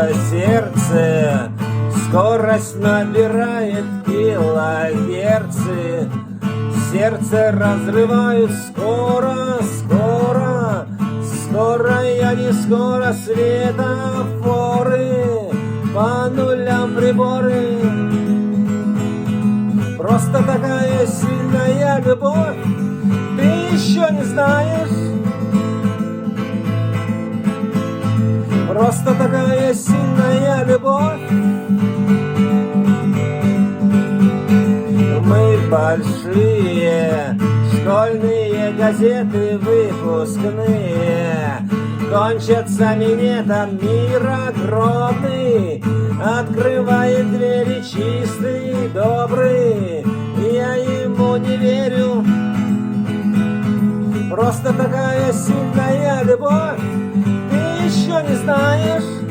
наше сердце скорость набирает килогерцы. Сердце разрывают скоро, скоро, скоро, я не скоро, светофоры, по нулям приборы. Просто такая сильная любовь, ты еще не знаешь. Просто такая сильная любовь. Мы большие, школьные газеты выпускные, кончатся минетом мир огромный, открывает двери чистый, добрый. Я ему не верю. Просто такая сильная любовь, ты еще не знаешь.